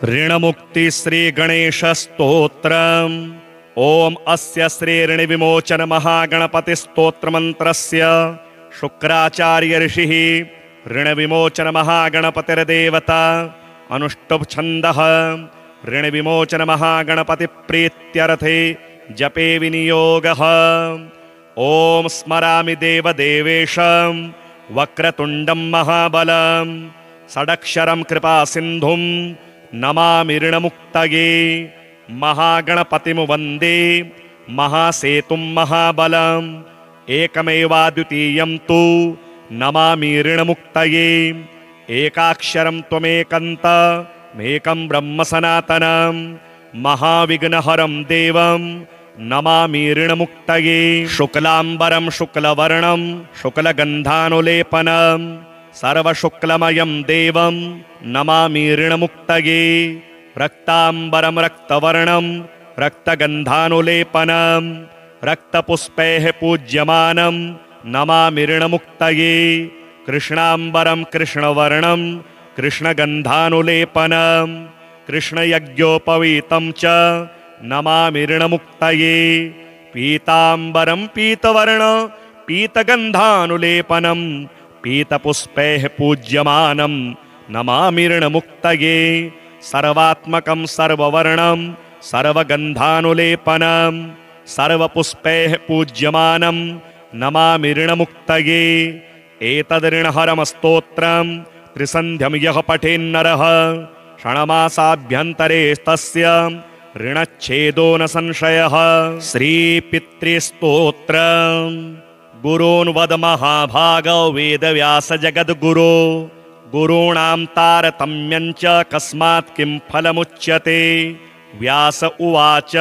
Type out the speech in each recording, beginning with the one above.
ऋणमुक्ति श्री गणेश स्तोत्रम्। ओम अस्य श्री ऋणविमोचन महागणपति स्तोत्र मंत्रस्य शुक्राचार्य ऋषिः ऋणविमोचन महागणपतिर्देवता अनुष्टुप् छन्दः ऋणविमोचन महागणपति प्रीत्यर्थे जपे विनियोगः। ओम स्मरामि देवदेवेशं वक्रतुण्डं महाबलं षडक्षरं कृपा सिन्धुं नमामि ऋणमुक्तये। महागणपतिं वन्दे महासेतुं महाबलम् एकमेवाद्वितीयं तु नमामि ऋणमुक्तये। एकाक्षरं त्वमेकन्तमेकं ब्रह्म सनातनं महाविघ्नहरं देवं नमामि ऋणमुक्तये। शुक्लाम्बरं शुक्लवर्णं शुक्लगन्धानुलेपनं सर्वशुक्लमयं देवं नमामि ऋणमुक्तये। रक्ताम्बरं रक्तवर्णं रक्तगन्धानुलेपनं रक्तपुष्पैः पूज्यमानं नमामि ऋणमुक्तये। कृष्णाम्बरं कृष्णवर्णं कृष्णगन्धानुलेपनं कृष्णयज्ञोपवीतं च नमामि ऋणमुक्तये। पीताम्बरं पीतवर्ण पीतगन्धानुलेपनं पीतपुष्पैः पूज्यमानं नमामि ऋणमुक्तये। सर्वात्मकं सर्ववर्णं सर्वगन्धानुलेपनं सर्वपुष्पैः पूज्यमानं नमामि ऋणमुक्तये। एतदृणहरमस्तोत्रं त्रिसन्ध्यं यः पठेन्नरः षण्मासाभ्यन्तरे तस्य ऋणच्छेदो न संशयः। श्रीपितृस्तोत्रम्। गुरून् वद महाभागो वेदव्यास जगद्गुरो गुरूणां तारतम्यं च कस्मात् किं फलमुच्यते। व्यास उवाच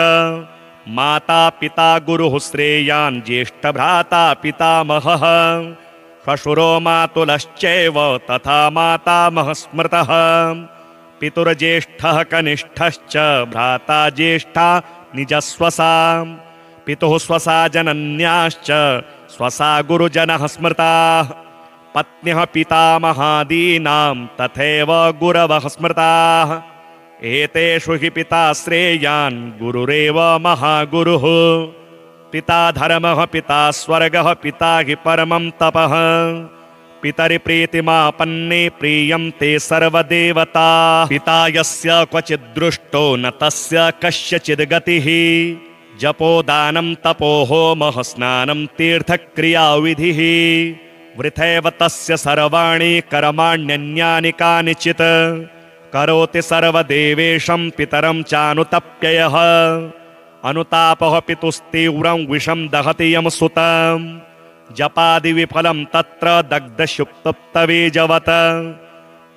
माता पिता गुरुः श्रेयान् ज्येष्ठभ्राता पितामहः श्वशुरो मातुलश्चैव तथा मातामहः स्मृतः। पितुर्ज्येष्ठः कनिष्ठश्च भ्राता ज्येष्ठा निजस्वसा पितुः स्वसा जनन्याश्च स्वसा गुरुजनः स्मृताः। पत्न्यः पितामहादीनां तथैव गुरवः स्मृताः। एतेषु हि पिता श्रेयान् गुरुरेव महागुरुः। पिता धर्मः पिता स्वर्गः पिता हि परमं तपः। पितरिप्रीतिमापन्ने प्रीयन्ते सर्वदेवताः। पिता यस्य क्वचिद्दृष्टो न तस्य कस्यचिद् गतिः। जपोदानं तपो होमः स्नानं तीर्थक्रियाविधिः। वृथैव तस्य सर्वाणि कर्माण्यन्यानि कानिचित् करोति सर्वदेवेशं पितरं चानुतप्ययः। अनुतापः पितुस्तीव्रं विषं दहति यं सुतं जपादिविफलं तत्र दग्धशुप्तप्तवेजवत्।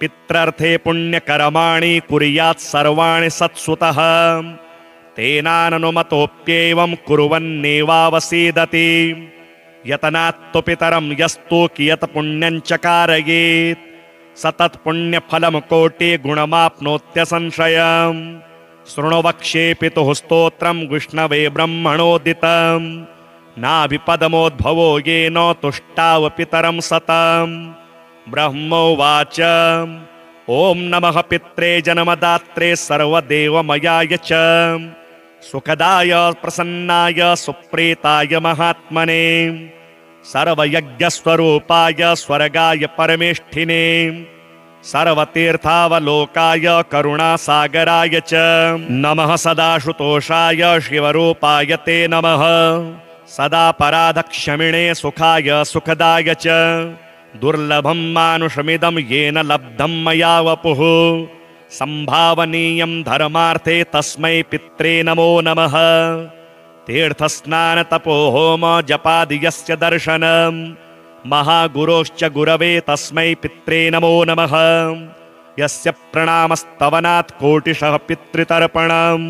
पित्रर्थे पुण्यकर्माणि कुर्यात् सर्वाणि सत्सुतः तेनाननुमतोऽप्येवं कुर्वन्नेवावसीदति। यतनात्तु पितरं यस्तु कियत् पुण्यं च कारयेत् स तत्पुण्यफलं कोटिगुणमाप्नोत्यसंशयम्। शृणु वक्ष्ये पितुः स्तोत्रं विष्णवे ब्रह्मणोदितं नाभिपदमोद्भवो येन तुष्टाव पितरं सतं। ब्रह्मोवाच ॐ नमः पित्रे जन्मदात्रे सर्वदेवमयाय च सुखदाय प्रसन्नाय सुप्रीताय महात्मने सर्वयज्ञस्वरूपाय स्वर्गाय परमेष्ठिने सर्वतीर्थावलोकाय करुणासागराय च नमः। सदाशुतोषाय शिवरूपाय ते नमः। सदा पराधक्षमिणे सुखाय सुखदाय च दुर्लभं मानुषमिदं येन लब्धं मया वपुः। संभावनीयं धर्मार्थे तस्मै पित्रे नमो नमः। तीर्थस्नानतपो होम जपादि यस्य दर्शनं महागुरोश्च गुरवे तस्मै पित्रे नमो नमः। यस्य प्रणामस्तवनात् कोटिशः पितृतर्पणम्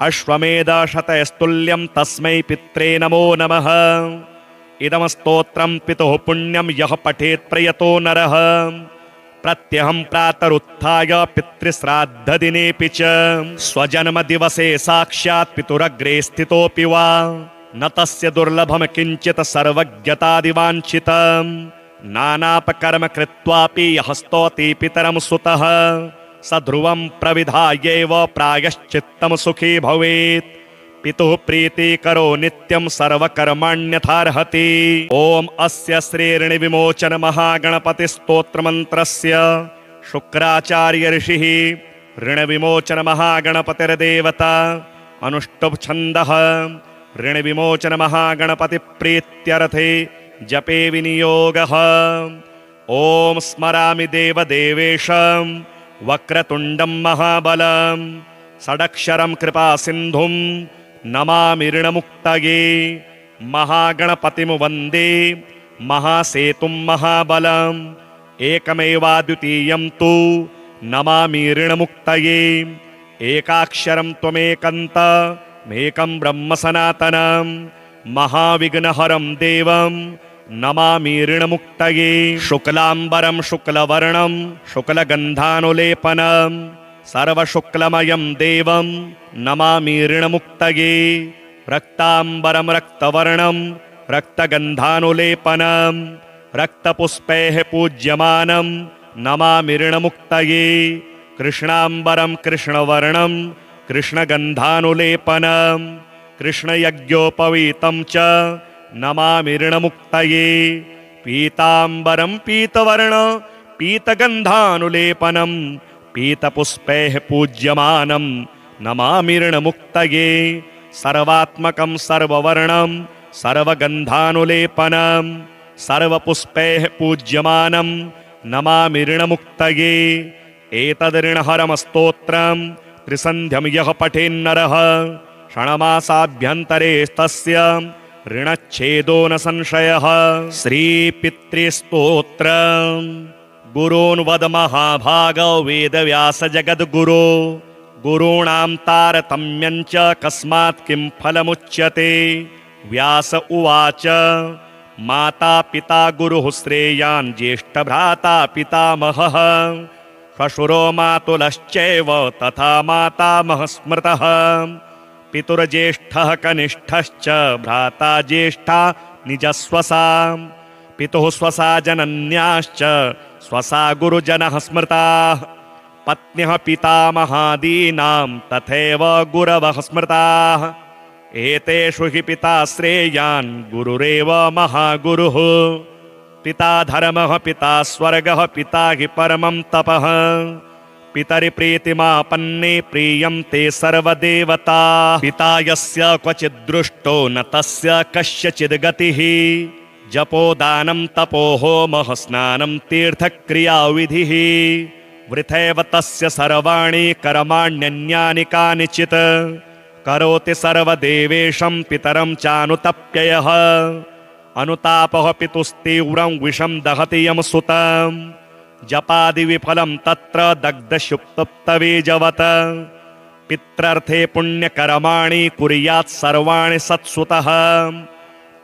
अश्वमेधशतैस्तुल्यं तस्मै पित्रे नमो नमः। इदं स्तोत्रं पितुः पुण्यं यः पठेत् प्रयतो नरः प्रत्यहं प्रातरुत्थाय पितृश्राद्धदिनेऽपि च स्वजन्मदिवसे साक्षात् पितुरग्रे स्थितोऽपि वा न तस्य दुर्लभं किञ्चित् सर्वज्ञतादिवाञ्छितं नानापकर्म कृत्वापि यः स्तौति पितरं सुतः स ध्रुवं प्रविधायैव प्रायश्चित्तं सुखी भवेत् पितुः प्रीतिकरो नित्यं सर्वकर्माण्यथार्हति। ॐ अस्य श्री ऋणविमोचन महागणपति स्तोत्रमन्त्रस्य शुक्राचार्य ऋषिः ऋणविमोचन महागणपतिर्देवता अनुष्टुप् छन्दः ऋणविमोचन महागणपति प्रीत्यर्थे जपे विनियोगः। ॐ स्मरामि देवदेवेशं वक्रतुण्डं महाबलं षडक्षरं कृपासिन्धुं नमामि ऋणमुक्तये महागणपतिं वन्दे महासेतुं महाबलम् एकमेवाद्वितीयं तु नमामि ऋणमुक्तये एकाक्षरं त्वमेकन्तमेकं ब्रह्म सनातनं महाविघ्नहरं देवं नमामि ऋणमुक्तये। शुक्लाम्बरं शुक्लवर्णं शुक्लगन्धानुलेपनं सर्वशुक्लमयं देवं नमामि ऋणमुक्तये रक्ताम्बरं रक्तवर्णं रक्तगन्धानुलेपनं रक्तपुष्पैः पूज्यमानं नमामि ऋणमुक्तये कृष्णाम्बरं कृष्णवर्णं कृष्णगन्धानुलेपनं कृष्णयज्ञोपवीतं च नमामि ऋणमुक्तये पीताम्बरं पीतवर्ण पीतगन्धानुलेपनं पीतपुष्पैः पूज्यमानं नमामि ऋणमुक्तये सर्वात्मकं सर्ववर्णं सर्वगन्धानुलेपनं सर्वपुष्पैः पूज्यमानं नमामि ऋणमुक्तये एतदृणहरमस्तोत्रं त्रिसन्ध्यं यः पठेन्नरः षण्मासाभ्यन्तरे तस्य ऋणच्छेदो न संशयः। श्रीपितृस्तोत्रम् गुरून् वद महाभागो वेदव्यास जगद्गुरो गुरूणां तारतम्यं च कस्मात् किं फलमुच्यते। व्यास उवाच माता पिता गुरुः श्रेयान् ज्येष्ठभ्राता पितामहः श्वशुरो मातुलश्चैव तथा मातामहः स्मृतः पितुर्ज्येष्ठः कनिष्ठश्च भ्राता ज्येष्ठा निजस्वसा पितुः स्वसा जनन्याश्च स्वसा गुरुजनः स्मृताः पत्न्यः पितामहादीनां तथैव गुरवः स्मृताः एतेषु हि पिता श्रेयान् गुरुरेव महागुरुः पिता धर्मः पिता स्वर्गः पिता हि परमं तपः पितरि प्रीतिमापन्ने प्रीयन्ते सर्वदेवताः पिता यस्य क्वचिद्दृष्टो न तस्य कस्यचिद्गतिः जपो दानं तपो होमः स्नानं तीर्थक्रियाविधिः वृथैव तस्य सर्वाणि कर्माण्यन्यानि कानिचित् करोति सर्वदेवेशं पितरं चानुतप्ययः अनुतापः पितुस्तीव्रं विषं दहति यं सुतं जपादिविफलं तत्र दग्धशुप्तप्तबीजवत् पित्रर्थे पुण्यकर्माणि कुर्यात् सर्वाणि सत्सुतः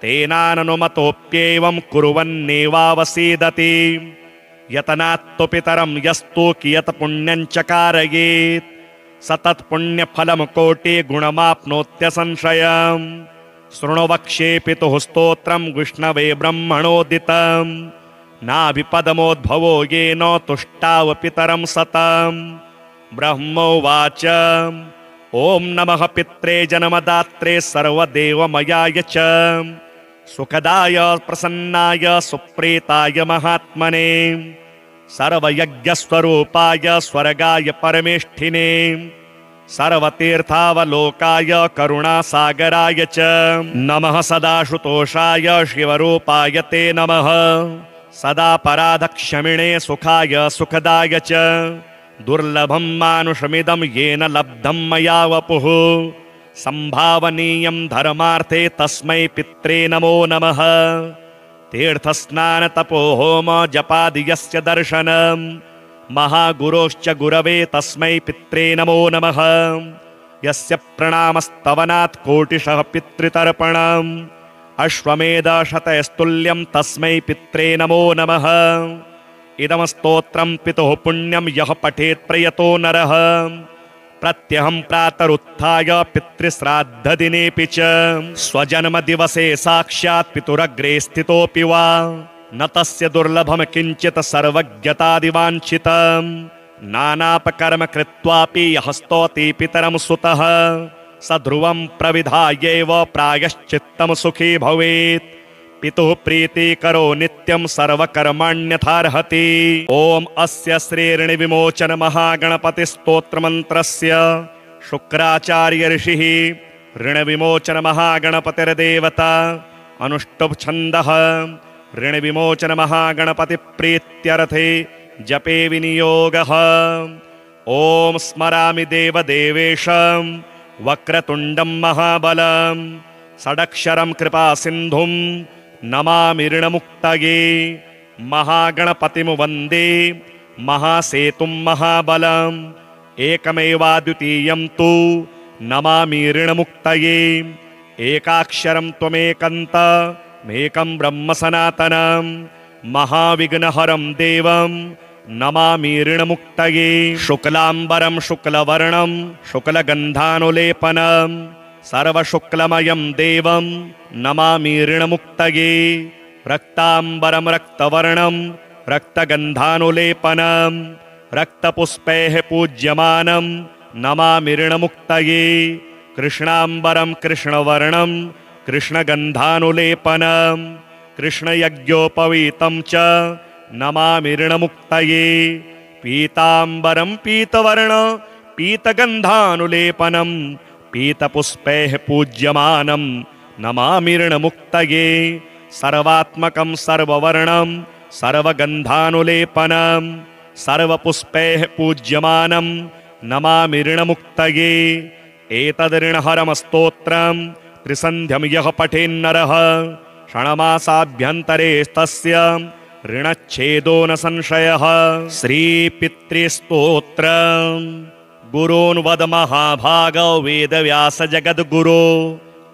तेनाननुमतोऽप्येवं कुर्वन्नेवावसीदति यतनात्तु पितरं यस्तु कियत् पुण्यं च कारयेत् स तत्पुण्यफलं कोटिगुणमाप्नोत्यसंशयम् शृणु वक्ष्ये पितुः स्तोत्रं विष्णवे ब्रह्मणोदितं नाभिपदमोद्भवो येन तुष्टाव पितरं सतं ब्रह्मोवाच ॐ नमः पित्रे जन्मदात्रे सर्वदेवमयाय च सुखदाय प्रसन्नाय सुप्रीताय महात्मने सर्वयज्ञस्वरूपाय स्वर्गाय परमेष्ठिने सर्वतीर्थावलोकाय करुणासागराय च नमः सदाशुतोषाय शिवरूपाय ते नमः सदा पराधक्षमिणे सुखाय सुखदाय च दुर्लभं मानुषमिदं येन लब्धं मया वपुः संभावनीयं धर्मार्थे तस्मै पित्रे नमो नमः तीर्थस्नानतपो होम जपादि यस्य दर्शनं महागुरोश्च गुरवे तस्मै पित्रे नमो नमः यस्य प्रणामस्तवनात् कोटिशः पितृतर्पणम् अश्वमेधशतैस्तुल्यं तस्मै पित्रे नमो नमः इदं स्तोत्रं पितुः पुण्यं यः पठेत् प्रयतो नरः प्रत्यहं प्रातरुत्थाय पितृश्राद्धदिनेऽपि च स्वजन्मदिवसे साक्षात् पितुरग्रे स्थितोऽपि वा न तस्य दुर्लभं किञ्चित् सर्वज्ञतादिवाञ्छितं नानापकर्म कृत्वापि यः स्तौति पितरं सुतः स ध्रुवं प्रविधायैव प्रायश्चित्तं सुखी भवेत्। पितुः प्रीतिकरो नित्यं सर्वकर्माण्यथार्हति। ॐ अस्य श्रीऋणविमोचन महागणपतिस्तोत्रमन्त्रस्य शुक्राचार्य ऋषिः ऋणविमोचन महागणपतिर्देवता अनुष्टुप् छन्दः ऋणविमोचन महागणपतिप्रीत्यर्थे जपे विनियोगः। ॐ स्मरामि देवदेवेशं वक्रतुण्डं महाबलं षडक्षरं कृपासिन्धुं नमामि ऋणमुक्तये। महागणपतिं वन्दे महासेतुं महाबलम् एकमेवाद्वितीयं तु नमामि ऋणमुक्तये। एकाक्षरं त्वमेकन्तमेकं ब्रह्म सनातनं महाविघ्नहरं देवं नमामि ऋणमुक्तये। शुक्लाम्बरं शुक्लवर्णं शुक्लगन्धानुलेपनं सर्वशुक्लमयं देवं नमामि ऋणमुक्तये। रक्ताम्बरं रक्तवर्णं रक्तगन्धानुलेपनं रक्तपुष्पैः पूज्यमानं नमामि ऋणमुक्तये। कृष्णाम्बरं कृष्णवर्णं कृष्णगन्धानुलेपनं कृष्णयज्ञोपवीतं च नमामि ऋणमुक्तये। पीताम्बरं पीतवर्ण पीतगन्धानुलेपनं पीतपुष्पैः पूज्यमानं नमामि ऋणमुक्तये। सर्वात्मकं सर्ववर्णं सर्वगन्धानुलेपनं सर्वपुष्पैः पूज्यमानं नमामि ऋणमुक्तये। एतदृणहरमस्तोत्रं त्रिसन्ध्यं यः पठेन्नरः षण्मासाभ्यन्तरे तस्य ऋणच्छेदो न संशयः। श्रीपितृस्तोत्रम्। गुरून् वद महाभागो वेदव्यास जगद्गुरो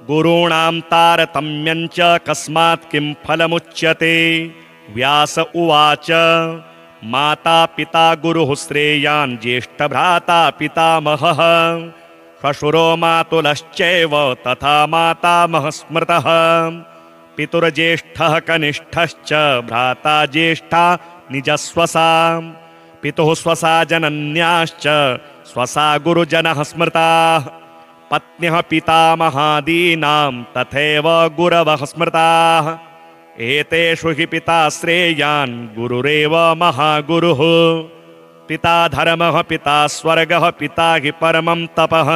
गुरूणां तारतम्यं च कस्मात् किं फलमुच्यते। व्यास उवाच माता पिता गुरुः श्रेयान् ज्येष्ठभ्राता पितामहः श्वशुरो मातुलश्चैव तथा मातामहः स्मृतः। पितुर्ज्येष्ठः कनिष्ठश्च भ्राता ज्येष्ठा निजस्वसा पितुः स्वसा जनन्याश्च स्वसा गुरुजनः स्मृताः। पत्न्यः पितामहादीनां तथैव गुरवः स्मृताः। एतेषु हि पिता श्रेयान् गुरुरेव महागुरुः। पिता धर्मः पिता स्वर्गः पिता हि परमं तपः।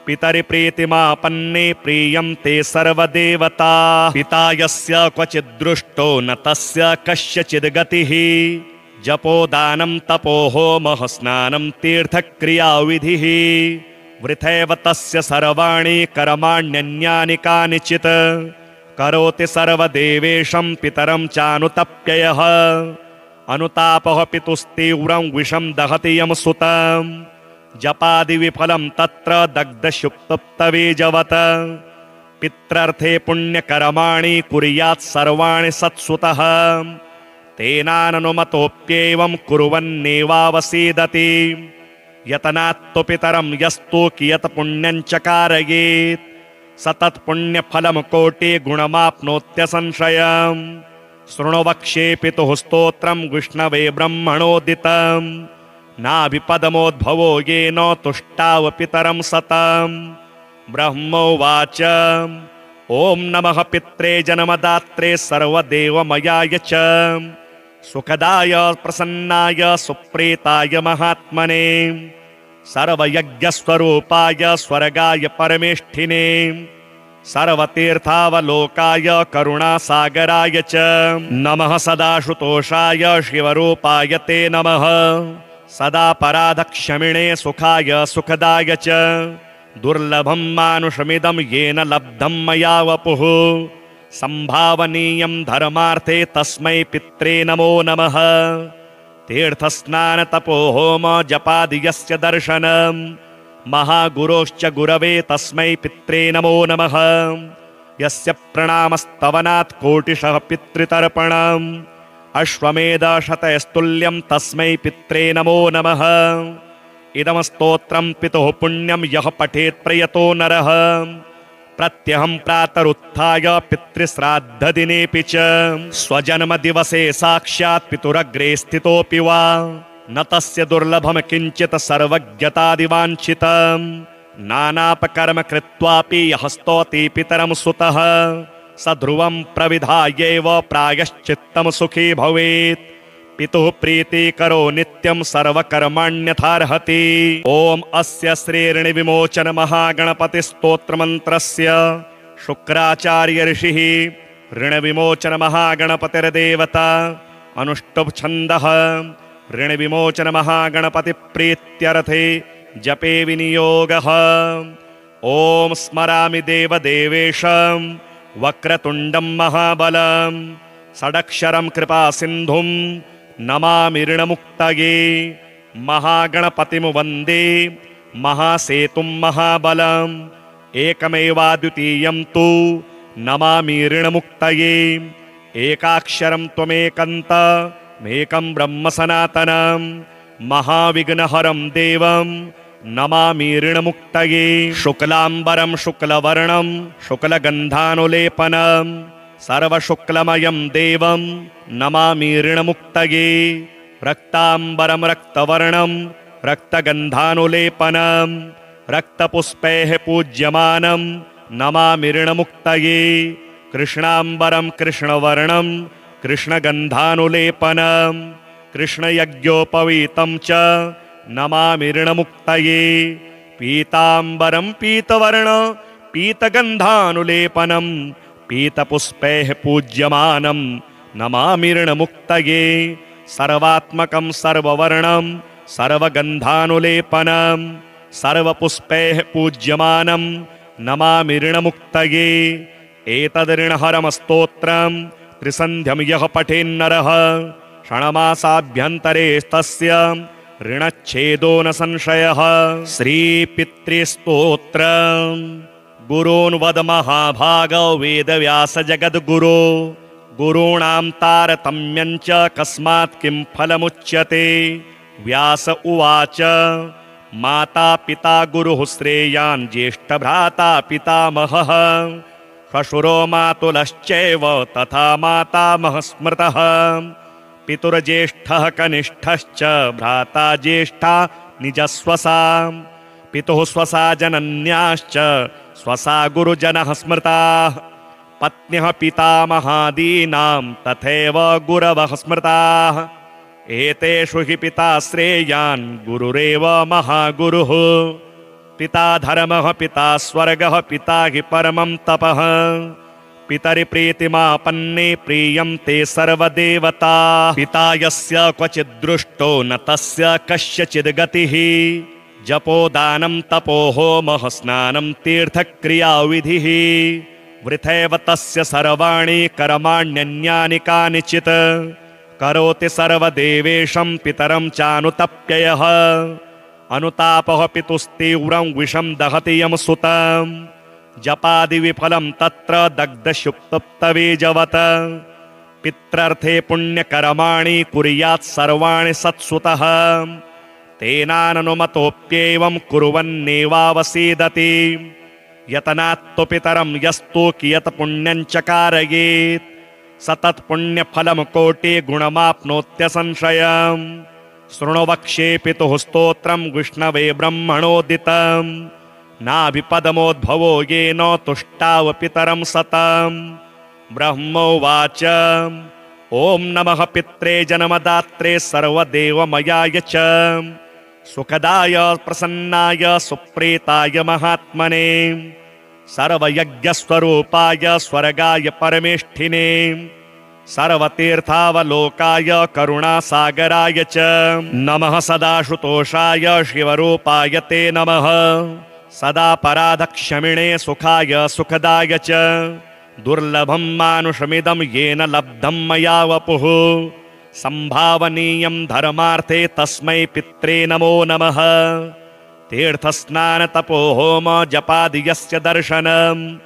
पितरिप्रीतिमापन्ने प्रीयन्ते सर्वदेवता। पिता यस्य क्वचिद्दृष्टो न तस्य कस्यचिद्गतिः। जपोदानं तपो होमः स्नानं तीर्थक्रियाविधिः। वृथैव तस्य सर्वाणि कर्माण्यन्यानि कानिचित् करोति सर्वदेवेशं पितरं चानुतप्ययः। अनुतापः पितुस्तीव्रं विषं दहति यं सुतं जपादिविफलं तत्र दग्धशुक्तप्तबीजवत्। पित्रर्थे पुण्यकर्माणि कुर्यात् सर्वाणि सत्सुतः तेनाननुमतोऽप्येवं कुर्वन्नेवावसीदति। यतनात्तु पितरं यस्तु कियत् पुण्यं च कारयेत् स तत्पुण्यफलं कोटिगुणमाप्नोत्यसंशयम्। शृणु वक्ष्ये पितुः स्तोत्रं विष्णवे ब्रह्मणोदितं नाभिपदमोद्भवो येन तुष्टाव पितरं सतम्। ब्रह्मोवाच ॐ नमः पित्रे जन्मदात्रे सर्वदेवमयाय च सुखदाय प्रसन्नाय सुप्रीताय महात्मने सर्वयज्ञस्वरूपाय स्वर्गाय परमेष्ठिने सर्वतीर्थावलोकाय करुणासागराय च नमः। सदाशुतोषाय शिवरूपाय ते नमः। सदापराधक्षमिणे सुखाय सुखदाय च दुर्लभं मानुषमिदं येन लब्धं मया वपुः संभावनीयं धर्मार्थे तस्मै पित्रे नमो नमः। तीर्थस्नानतपो होम जपादि यस्य दर्शनं महागुरोश्च गुरवे तस्मै पित्रे नमो नमः। यस्य प्रणामस्तवनात् कोटिशः पितृतर्पणम् अश्वमेधशतैस्तुल्यं तस्मै पित्रे नमो नमः। इदं स्तोत्रं पितुः पुण्यं यः पठेत् प्रयतो नरः प्रत्यहं प्रातरुत्थाय पितृश्राद्धदिनेऽपि च स्वजन्मदिवसे साक्षात् पितुरग्रे स्थितोऽपि वा न तस्य दुर्लभम किंचित सर्वज्ञतादिवांछितम् नानापकर्म कृत्वापि यः स्तौति पितरं सुतः स ध्रुवं प्रविधायैव प्रायश्चित्तं सुखी भवेत् पितुः प्रीतिकरो नित्यं सर्वकर्माण्यथार्हति। ॐ अस्य श्रीऋणि विमोचन महागणपति स्तोत्र मंत्रस्य शुक्राचार्य ऋषिः ऋण विमोचन महागणपतिर्देवता अनुष्टुप् छन्दः ऋण विमोचन महागणपति प्रीत्यर्थे जपे विनियोगः। ॐ स्मरामि देवदेवेशं वक्रतुण्डं महाबलं षडक्षरं कृपा सिन्धुं नमामि ऋणमुक्तये महागणपतिं वन्दे महासेतुं महाबलम् एकमेवाद्वितीयं तु नमामि ऋणमुक्तये एकाक्षरं त्वमेकन्तमेकं ब्रह्म सनातनं महाविघ्नहरं देवं नमामि ऋणमुक्तये। शुक्लाम्बरं शुक्लवर्णं शुक्लगन्धानुलेपनं सर्वशुक्लमयं देवं नमामि ऋणमुक्तये। रक्ताम्बरं रक्तवर्णं रक्तगन्धानुलेपनं रक्तपुष्पैः पूज्यमानं नमामि ऋणमुक्तये। कृष्णाम्बरं कृष्णवर्णं कृष्णगन्धानुलेपनं कृष्णयज्ञोपवीतं च नमामि ऋणमुक्तये। पीताम्बरं पीतवर्ण पीतगन्धानुलेपनं पीतपुष्पैः पूज्यमानं नमामि ऋणमुक्तये। सर्वात्मकं सर्ववर्णं सर्वगन्धानुलेपनं सर्वपुष्पैः पूज्यमानं नमामि ऋणमुक्तये। एतदृणहरं स्तोत्रं त्रिसन्ध्यं यः पठेन्नरः षण्मासाभ्यन्तरेस्तस्य ऋणच्छेदो न संशयः। श्रीपितृस्तोत्रम् गुरून् वद महाभागो वेदव्यास जगद्गुरो गुरूणां तारतम्यं च कस्मात् किं फलमुच्यते। व्यास उवाच माता पिता गुरुः श्रेयान् ज्येष्ठभ्राता पितामहः श्वशुरो मातुलश्चैव तथा मातामहः स्मृतः। पितुर्ज्येष्ठः कनिष्ठश्च भ्राता ज्येष्ठा निजस्वसा पितुः स्वसा जनन्याश्च स्वसा गुरुजनः स्मृताः। पत्न्यः पितामहादीनां तथैव गुरवः स्मृताः। एतेषु हि पिता श्रेयान् गुरुरेव महागुरुः। पिता धर्मः पिता स्वर्गः पिता हि परमं तपः। पितरि प्रीतिमापन्ने प्रीयन्ते सर्वदेवता। पिता यस्य क्वचित् दृष्टो न तस्य कस्यचिद् गतिः। जपो दानं तपो होमः स्नानं तीर्थक्रियाविधिः। वृथैव तस्य सर्वाणि कर्माण्यन्यानि कानिचित्। करोति सर्वदेवेशं पितरं चानुतप्ययः। अनुतापः पितुस्तीव्रं विषं दहति यं सुतं। जपादिविफलं तत्र दग्धशुक्तप्तबीजवत्। पित्रर्थे पुण्यकर्माणि कुर्यात् सर्वाणि सत्सुतः। तेनाननुमतोऽप्येवं कुर्वन्नेवावसीदति। यतनात्तु पितरं यस्तु कियत् पुण्यं च कारयेत् स तत्पुण्यफलं कोटिगुणमाप्नोत्यसंशयम्। शृणु वक्ष्ये पितुः स्तोत्रं विष्णवे ब्रह्मणोदितं। नाभिपदमोद्भवो येन तुष्टाव पितरं सतं। ब्रह्मोवाच ॐ नमः पित्रे जन्मदात्रे सर्वदेवमयाय च सुखदाय प्रसन्नाय सुप्रीताय महात्मने सर्वयज्ञस्वरूपाय स्वर्गाय परमेष्ठिने सर्वतीर्थावलोकाय करुणासागराय च नमः। सदाशुतोषाय शिवरूपाय ते नमः। सदा पराधक्षमिणे सुखाय सुखदाय च दुर्लभं मानुषमिदं येन लब्धं मया वपुः। संभावनीयं धर्मार्थे तस्मै पित्रे नमो नमः। तीर्थस्नान तपो होम जपादि यस्य दर्शनं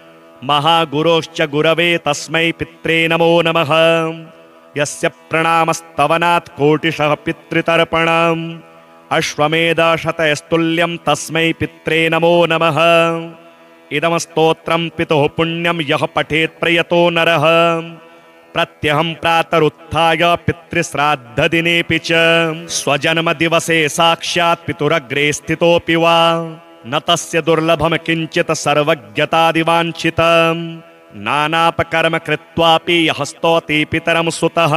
महागुरोश्च गुरवे तस्मै पित्रे नमो नमः। यस्य प्रणामस्तवनात् कोटिशः पितृतर्पणम् अश्वमेधशतैस्तुल्यं तस्मै पित्रे नमो नमः। इदं स्तोत्रं पितुः पुण्यं यः पठेत् प्रयतो नरः प्रत्यहं प्रातरुत्थाय पितृश्राद्धदिनेऽपि च स्वजन्मदिवसे साक्षात् पितुरग्रे स्थितोऽपि वा न तस्य दुर्लभं किञ्चित् सर्वज्ञतादिवाञ्छितम् नानापकर्म कृत्वापि यः स्तौति पितरं सुतः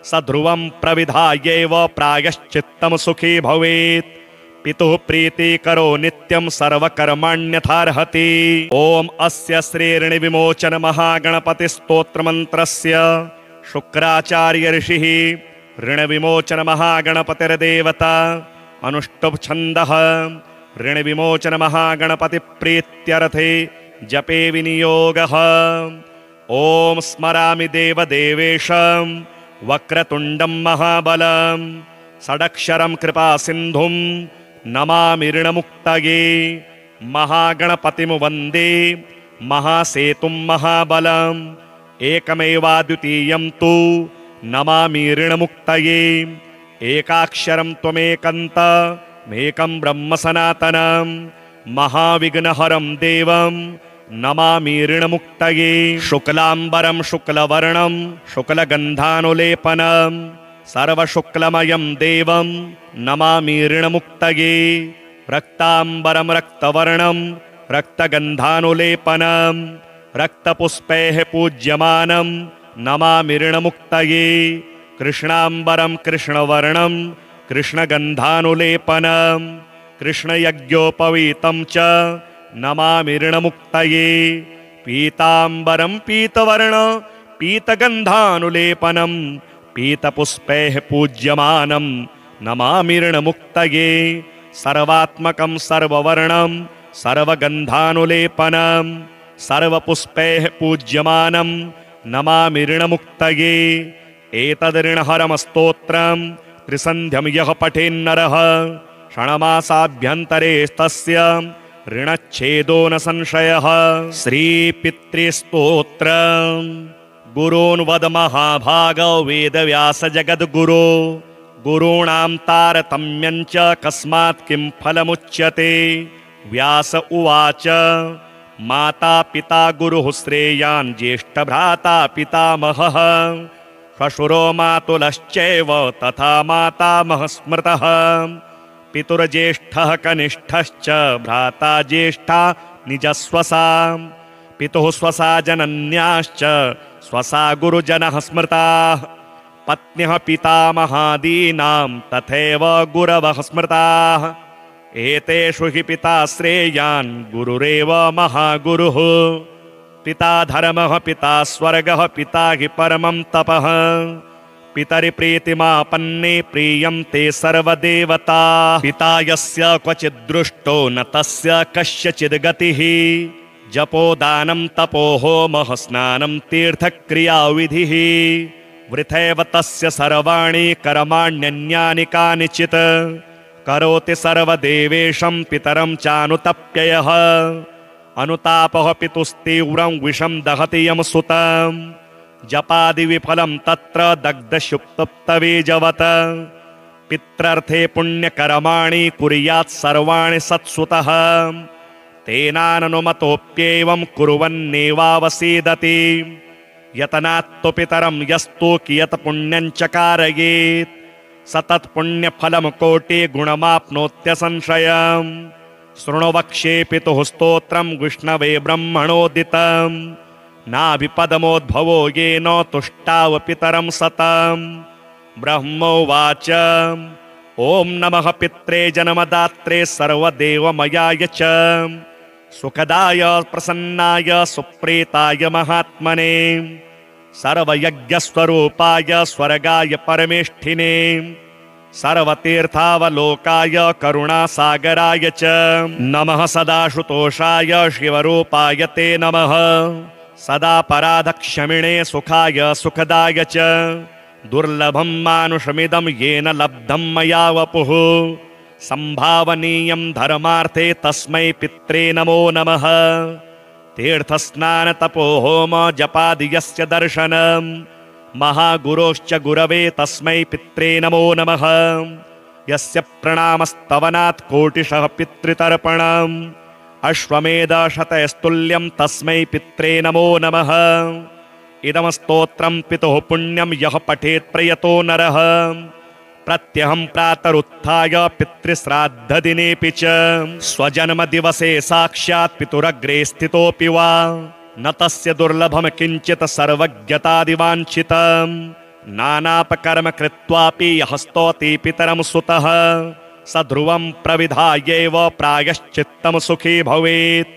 स ध्रुवं प्रविधायैव प्रायश्चित्तं सुखी भवेत् पितुः प्रीतिकरो नित्यं सर्वकर्माण्यथार्हति। ॐ अस्य श्रीऋणविमोचन महागणपतिस्तोत्रमन्त्रस्य शुक्राचार्य ऋषिः ऋणविमोचन महागणपतिर्देवता अनुष्टुप् छन्दः ऋणविमोचन महागणपति प्रीत्यर्थे जपे विनियोगः। ॐ स्मरामि देवदेवेशं वक्रतुण्डं महाबलं षडक्षरं कृपासिन्धुं नमामि ऋणमुक्तये महागणपतिं वन्दे महासेतुं महाबलम् एकमेवाद्वितीयं तु नमामि ऋणमुक्तये एकाक्षरं त्वमेकन्तमेकं ब्रह्म सनातनं महाविघ्नहरं देवं नमामि ऋणमुक्तये शुक्लाम्बरं शुक्लवर्णं शुक्लगन्धानुलेपनं सर्वशुक्लमयं देवं नमामि ऋणमुक्तये रक्ताम्बरं रक्तवर्णं रक्तगन्धानुलेपनं रक्तपुष्पैः पूज्यमानं नमामि ऋणमुक्तये कृष्णाम्बरं कृष्णवर्णं कृष्णगन्धानुलेपनं कृष्णयज्ञोपवीतं च नमामि ऋणमुक्तये पीताम्बरं पीतवर्ण पीतगन्धानुलेपनं पीतपुष्पैः पूज्यमानं नमामि ऋणमुक्तये सर्वात्मकं सर्ववर्णं सर्वगन्धानुलेपनं सर्वपुष्पैः पूज्यमानं नमामि ऋणमुक्तये एतदृणहरमस्तोत्रं त्रिसन्ध्यं यः पठेन्नरः षण्मासाभ्यन्तरेस्तस्य ऋणच्छेदो न संशयः। श्रीपितृस्तोत्रम् गुरून् वद महाभागो वेदव्यास जगद्गुरो गुरूणां तारतम्यं च कस्मात् किं फलमुच्यते। व्यास उवाच माता पिता गुरुः श्रेयान् ज्येष्ठभ्राता पितामहः श्वशुरो मातुलश्चैव तथा मातामहः स्मृतः पितुर्ज्येष्ठः कनिष्ठश्च भ्राता ज्येष्ठा निजस्वसा पितुः स्वसा जनन्याश्च स्वसा गुरुजनः स्मृताः पत्न्यः पितामहादीनां तथैव गुरवः स्मृताः एतेषु हि पिता श्रेयान् गुरुरेव महागुरुः पिता धर्मः पिता स्वर्गः पिता हि परमं तपः पितरि प्रीतिमापन्ने प्रीयन्ते सर्वदेवताः पिता यस्य क्वचिद्दृष्टो न तस्य कस्यचिद् गतिः जपो दानं तपो होमः स्नानं तीर्थक्रियाविधिः वृथैव तस्य सर्वाणि कर्माण्यन्यानि कानिचित् करोति सर्वदेवेशं पितरं चानुतप्ययः अनुतापः पितुस्तीव्रं विषं दहति यं सुतं जपादिविफलं तत्र दग्धशुप्तप्तवीजवत् पित्रर्थे पुण्यकर्माणि कुर्यात् सर्वाणि सत्सुतः तेनाननुमतोऽप्येवं कुर्वन्नेवावसीदति यतनात्तु पितरं यस्तु कियत् पुण्यं च कारयेत् स तत्पुण्यफलं कोटिगुणमाप्नोत्यसंशयम् शृणु वक्ष्ये पितुः स्तोत्रं विष्णवे ब्रह्मणोदितं नाभिपदमोद्भवो येन तुष्टाव पितरं सतं ब्रह्मोवाच ॐ नमः पित्रे जन्मदात्रे सर्वदेवमयाय च सुखदाय प्रसन्नाय सुप्रीताय महात्मने सर्वयज्ञस्वरूपाय स्वर्गाय परमेष्ठिने सर्वतीर्थावलोकाय करुणासागराय च नमः सदाशुतोषाय शिवरूपाय ते नमः सदा पराधक्षमिणे सुखाय सुखदाय च दुर्लभं मानुषमिदं येन लब्धं मया वपुः संभावनीयं धर्मार्थे तस्मै पित्रे नमो नमः तीर्थस्नानतपो होम जपादियस्य दर्शनं महागुरोश्च गुरवे तस्मै पित्रे नमो नमः यस्य प्रणामस्तवनात् कोटिशः पितृतर्पणम् अश्वमेधशतैस्तुल्यं तस्मै पित्रे नमो नमः इदं स्तोत्रं पितुः पुण्यं यः पठेत् प्रयतो नरः प्रत्यहं प्रातरुत्थाय पितृश्राद्धदिनेऽपि च स्वजन्मदिवसे साक्षात् पितुरग्रे स्थितोऽपि वा न तस्य दुर्लभं किञ्चित् सर्वज्ञतादिवाञ्छितम् नानापकर्म कृत्वापि यः स्तौति पितरं सुतः स ध्रुवं प्रविधायैव प्रायश्चित्तं सुखी भवेत्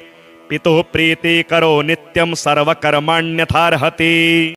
पितुः प्रीतिकरो नित्यं सर्वकर्माण्यथार्हति।